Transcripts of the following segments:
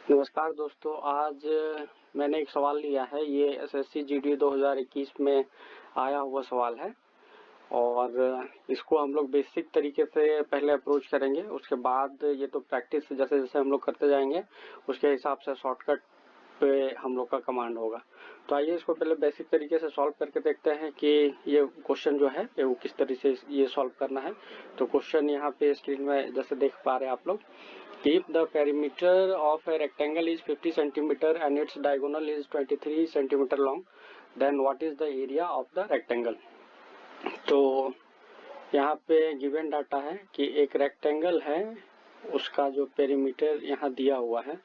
नमस्कार दोस्तों, आज मैंने एक सवाल लिया है। ये एसएससी जीडी 2021 में आया हुआ सवाल है और इसको हम लोग बेसिक तरीके से पहले अप्रोच करेंगे। उसके बाद ये तो प्रैक्टिस जैसे जैसे हम लोग करते जाएंगे उसके हिसाब से शॉर्टकट पे हम लोग का कमांड होगा। तो आइए इसको पहले बेसिक तरीके से सॉल्व करके देखते हैं कि ये क्वेश्चन जो है वो किस तरीके से ये सॉल्व करना है। तो क्वेश्चन यहाँ पे स्क्रीन में जैसे देख पा रहे हैं आप लोग। If the perimeter of a rectangle is 50 centimeter and its diagonal is 23 centimeter long, then what is the area of the rectangle? तो यहाँ पे गिवन डाटा है कि एक रेक्टेंगल है, उसका जो पेरीमीटर यहाँ दिया हुआ है।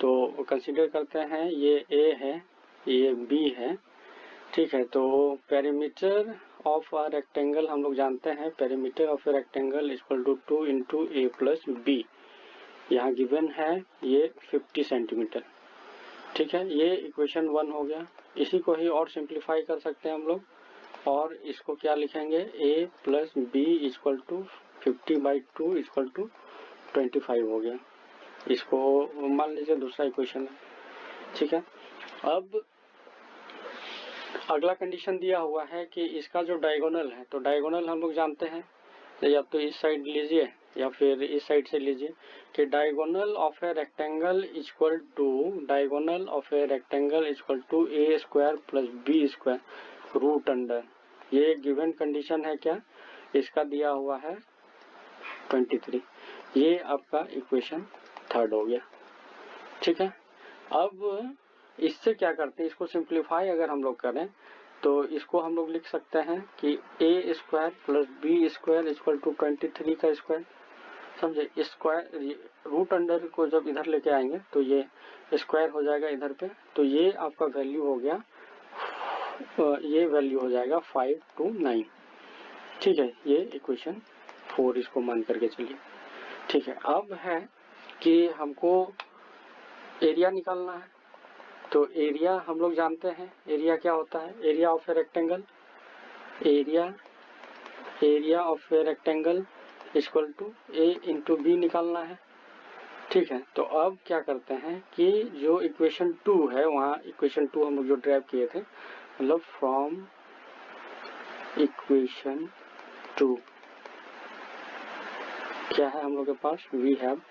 तो कंसीडर करते हैं ये ए है, ये बी है, ठीक है। तो पेरीमीटर ऑफ अ रेक्टेंगल हम लोग जानते हैं, perimeter of a rectangle equal to 2 into a plus b. यहाँ गिवन है ये 50 सेंटीमीटर, ठीक है। ये इक्वेशन 1 हो गया। इसी को ही और सिंप्लीफाई कर सकते हैं हम लोग और इसको क्या लिखेंगे, a plus B equal to 50/2 equal to 25 हो गया। इसको मान लीजिए दूसरा इक्वेशन है, ठीक है। अब अगला कंडीशन दिया हुआ है कि इसका जो डायगोनल है, तो डायगोनल हम लोग जानते हैं, तो या तो इस साइड लीजिए या फिर इस साइड से लीजिए कि diagonal of a rectangle equal to diagonal of a rectangle equal to a square plus B square root under. ये गिवन कंडीशन है क्या, इसका दिया हुआ है 23। ये आपका इक्वेशन 3 हो गया, ठीक है। अब इससे क्या करते हैं, इसको सिंप्लीफाई अगर हम लोग करें तो इसको हम लोग लिख सकते हैं कि A square plus B square equal to 23 का स्क्वायर, समझे। स्क्वायर रूट अंडर को जब इधर लेके आएंगे तो ये स्क्वायर हो जाएगा इधर पे, तो ये आपका वैल्यू हो गया, ये वैल्यू हो जाएगा 5 to 9, ठीक है। ये इक्वेशन 4 इसको मान करके चलिए, ठीक है। अब है कि हमको एरिया निकालना है। तो एरिया हम लोग जानते हैं, एरिया क्या होता है, area of a rectangle, area of a rectangle equal to a into b निकालना है, ठीक है। तो अब क्या करते हैं कि जो इक्वेशन 2 है, वहाँ इक्वेशन 2 हम लोग जो ड्राइव किए थे, मतलब फ्रॉम इक्वेशन 2 क्या है हम लोग के पास, we have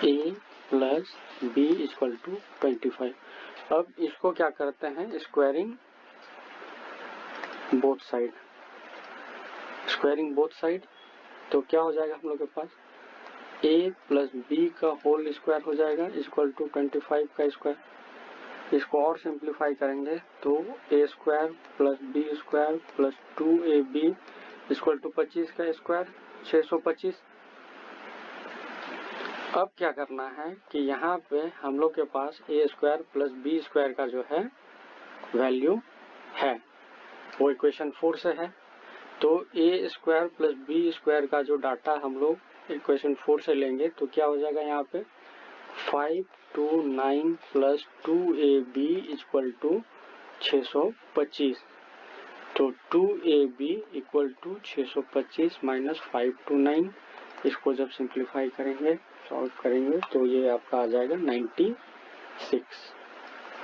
A plus B equal to 25। अब इसको क्या करते हैं, squaring both side, squaring both side. तो क्या हो जाएगा हम लोग के पास, a प्लस बी का होल स्क्वायर हो जाएगा इक्वल टू 25 का स्क्वायर। इसको और सिंप्लीफाई करेंगे तो a square plus B square plus 2ab equal to 25 का स्क्वायर, 625। अब क्या करना है कि यहाँ पे हम लोग के पास a square plus B square का जो है वैल्यू है वो इक्वेशन 4 से है। तो a square plus B square का जो डाटा हम लोग इक्वेशन 4 से लेंगे तो क्या हो जाएगा, यहाँ पे 5 to 9 plus 2ab equal to 625। तो 2ab equal to 625 minus 5 to 9, इसको जब सिंप्लीफाई करेंगे, सॉल्व करेंगे तो ये आपका आ जाएगा 96,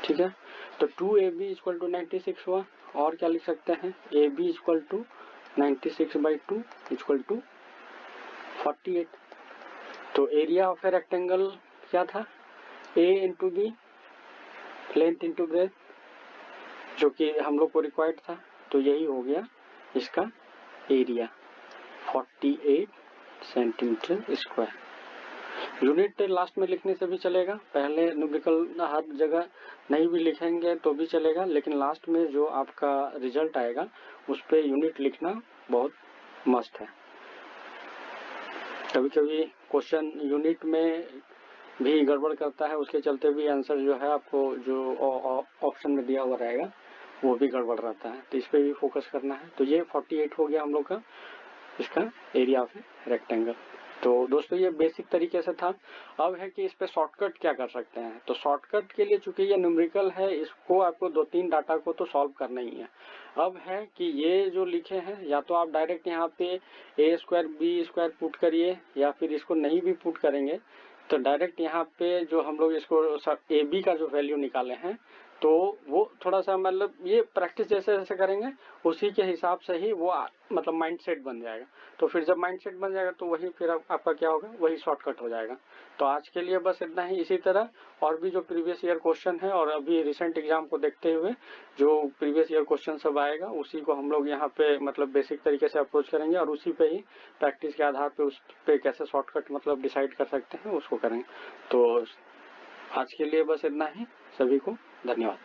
ठीक है। तो 2ab इक्वल टू 96 हुआ। और क्या लिख सकते हैं, ab equal to 96/2 equal to 48। तो एरिया ऑफ ए रेक्टेंगल क्या था, a into b, length into breadth, जो कि हम लोग को रिक्वायर्ड था। तो यही हो गया इसका area, 48 centimetre square. Unit last में लिखने से भी चलेगा, पहले न्यूमेरिकल हर जगह नहीं भी लिखेंगे तो भी चलेगा, लेकिन लास्ट में जो आपका रिजल्ट आएगा उस पे यूनिट लिखना बहुत मस्ट है। कभी कभी क्वेश्चन यूनिट में भी गड़बड़ करता है, उसके चलते भी आंसर जो है आपको जो ऑप्शन में दिया हुआ रहेगा वो भी गड़बड़ रहता है, तो इस पे भी फोकस करना है। तो ये 48 हो गया हम लोग का इसका एरिया ऑफ रेक्टेंगल। तो दोस्तों ये बेसिक तरीके से था। अब है कि इस पे शॉर्टकट क्या कर सकते हैं। तो शॉर्टकट के लिए चूंकि ये न्यूमेरिकल है, इसको आपको 2-3 डाटा को तो सॉल्व करना ही है। अब है कि ये जो लिखे हैं, या तो आप डायरेक्ट यहाँ पे a square b square put करिए, या फिर इसको नहीं भी पुट करेंगे तो डायरेक्ट यहाँ पे जो हम लोग इसको ए बी का जो वैल्यू निकाले हैं तो वो थोड़ा सा मतलब ये प्रैक्टिस जैसे जैसे करेंगे उसी के हिसाब से ही वो मतलब माइंडसेट बन जाएगा। तो फिर जब माइंडसेट बन जाएगा तो वही फिर आपका क्या होगा, वही शॉर्टकट हो जाएगा। तो आज के लिए बस इतना ही। इसी तरह और भी जो प्रीवियस ईयर क्वेश्चन है और अभी रिसेंट एग्जाम को देखते हुए जो प्रीवियस ईयर क्वेश्चन सब आएगा उसी को हम लोग यहाँ पे मतलब बेसिक तरीके से अप्रोच करेंगे और उसी पे ही प्रैक्टिस के आधार पे उस पे कैसे शॉर्टकट मतलब डिसाइड कर सकते हैं उसको करेंगे। तो आज के लिए बस इतना ही। सभी को धन्यवाद।